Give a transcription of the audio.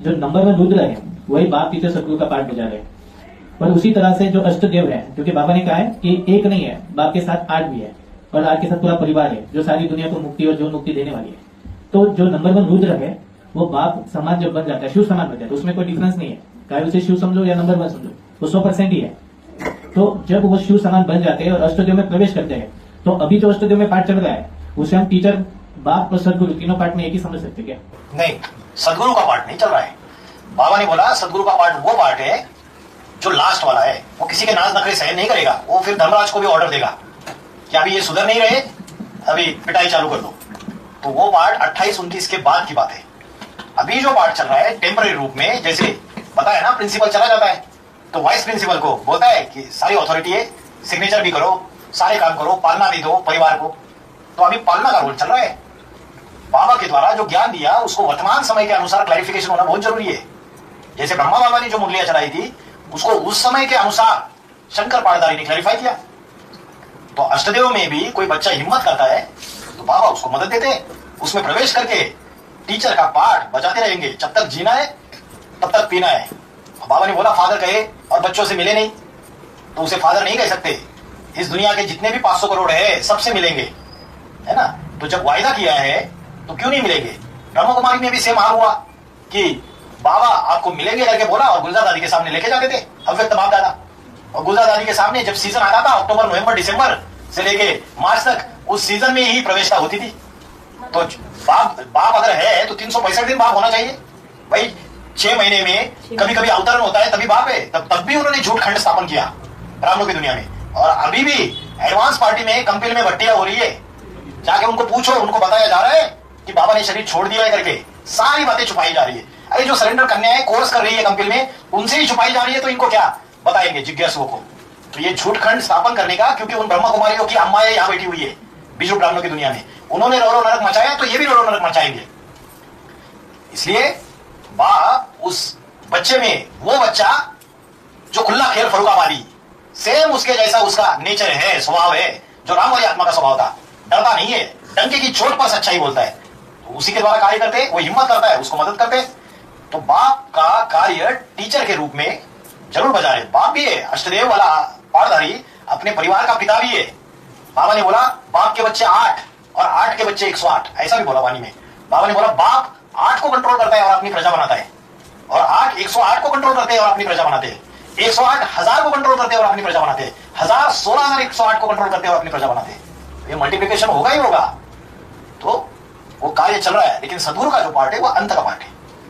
जो number one Rudra है वही बाप टीचर सदगुरु का पाठ बजा रहे हैं। और उसी तरह से जो अष्टदेव है, क्योंकि बाबा ने कहा है कि एक नहीं है, बाप के साथ 8 भी है और 8 के साथ पूरा परिवार है जो सारी दुनिया को मुक्ति और जो मुक्ति देने वाली है। तो जो नंबर वन रुद्र है वो बाप समान जब बन जाता है, शिव समान बन जाता है, तो उसमें कोई डिफरेंस नहीं है, चाहे उसे शिव समझो या नंबर वन समझो, वो 100% ही है। तो जब वो शिव समान बन जाते हैं और अष्टदेव में प्रवेश करते हैं, तो अभी जो अष्टदेव में पाठ चल रहा है उसे हम टीचर, बाप और सदगुरु तीनों पाठ में एक ही समझ सकते क्या? नहीं, सदगुरु का पाठ नहीं चल रहा है। बाबा ने बोला सदगुरु का पाठ वो पाठ है जो लास्ट वाला है। वो किसी के नाज नखरे सहन नहीं करेगा। वो फिर धर्मराज को भी ऑर्डर देगा कि अभी ये सुधर नहीं रहे, अभी पिटाई चालू कर दो। तो वो पाठ 28-29 के बाद की बात है। अभी जो पाठ चल रहा है टेम्पररी रूप में, जैसे बताया ना, प्रिंसिपल चला जाता है तो वाइस प्रिंसिपल को बोलता है कि सारी अथॉरिटी है, सिग्नेचर भी करो, सारे काम करो, पालना भी दो परिवार को। तो अभी पालना का रोल चल रहा है। बाबा के द्वारा जो ज्ञान दिया उसको वर्तमान समय के अनुसार क्लैरिफिकेशन होना बहुत जरूरी है। जैसे ब्रह्मा बाबा ने जो मुरलियां चलाई थी उसको उस समय के अनुसार शंकर पाठधारी ने क्लैरिफाई किया। तो अष्टदेव में भी कोई बच्चा हिम्मत करता है तो बाबा उसको मदद देते हैं। उसमें प्रवेश करके टीचर का पाठ बजाते रहेंगे। जब तक जीना है तब तक पीना है। बाबा ने बोला फादर कहे और बच्चों से मिले नहीं तो उसे फादर नहीं कह सकते। इस दुनिया के जितने भी 500 करोड़ है सबसे मिलेंगे, है ना। तो जब वायदा किया है तो क्यों नहीं मिलेंगे? ब्रह्मा कुमारी में भी सेम हाल हुआ कि बाबा आपको मिलेंगे करके बोला और गुलजार दादी के सामने लेके जाते थे अव्यक्त बाप दादा। और गुलजार दादी के सामने जब सीजन आता था अक्टूबर नवंबर दिसंबर से लेके मार्च तक, उस सीजन में ही प्रवेशता होती थी। तो बाप अगर है तो 365 दिन बाप होना चाहिए भाई। 6 महीने में कभी कभी अवतरण होता है तभी बाप है। तब भी उन्होंने झूठ खंड स्थापन किया ब्राह्मणों की दुनिया में। और अभी भी एडवांस पार्टी में कंपेल में भट्टियां हो रही है। जाके उनको पूछो, उनको बताया जा रहा है कि बाबा ने शरीर छोड़ दिया है करके। सारी बातें छुपाई जा रही है। अरे जो सरेंडर कन्याएं कोर्स कर रही है कंपेल में, उनसे ही छुपाई जा रही है तो इनको क्या बताएंगे जिज्ञासुओं को? तो ये झूठ खंड स्थापन करने का, क्योंकि उन ब्रह्मा कुमारियों की अम्माएं यहाँ बैठी हुई है बीजू ब्राह्मणों की दुनिया में। उन्होंने रोरो नरक मचाया तो ये भी रोरो नरक मचाएंगे। इसलिए बाप उस बच्चे में, वो बच्चा जो खुला खेल फरुखाबादी, सेम उसके जैसा उसका नेचर है, स्वभाव है, जो राम वाली आत्मा का स्वभाव था। डरता नहीं है, डंके की चोट पर सच्चाई बोलता है। तो उसी के द्वारा कार्य करते, वो हिम्मत करता है, उसको मदद करते। तो बाप का कार्य टीचर के रूप में जरूर बजा रहे। बाप भी है, अष्टदेव वाला पाठधारी अपने परिवार का पिता भी है। बाबा ने बोला बाप के बच्चे 8 और 8 के बच्चे 108, ऐसा भी बोला वाणी में। बाबा ने बोला बाप 8 को कंट्रोल करता है और अपनी प्रजा बनाता है, और 8 108 को कंट्रोल करते हैं और अपनी प्रजा बनाते हैं। 108 1000 को कंट्रोल करते हैं और अपनी प्रजा बनाते हैं। 1000 16,108 को कंट्रोल करते हैं और अपनी प्रजा बनाते हैं। ये मल्टीप्लिकेशन होगा ही होगा। तो वो कार्य चल रहा है, लेकिन सदगुरु का जो पार्ट है वो अंत का पार्ट है।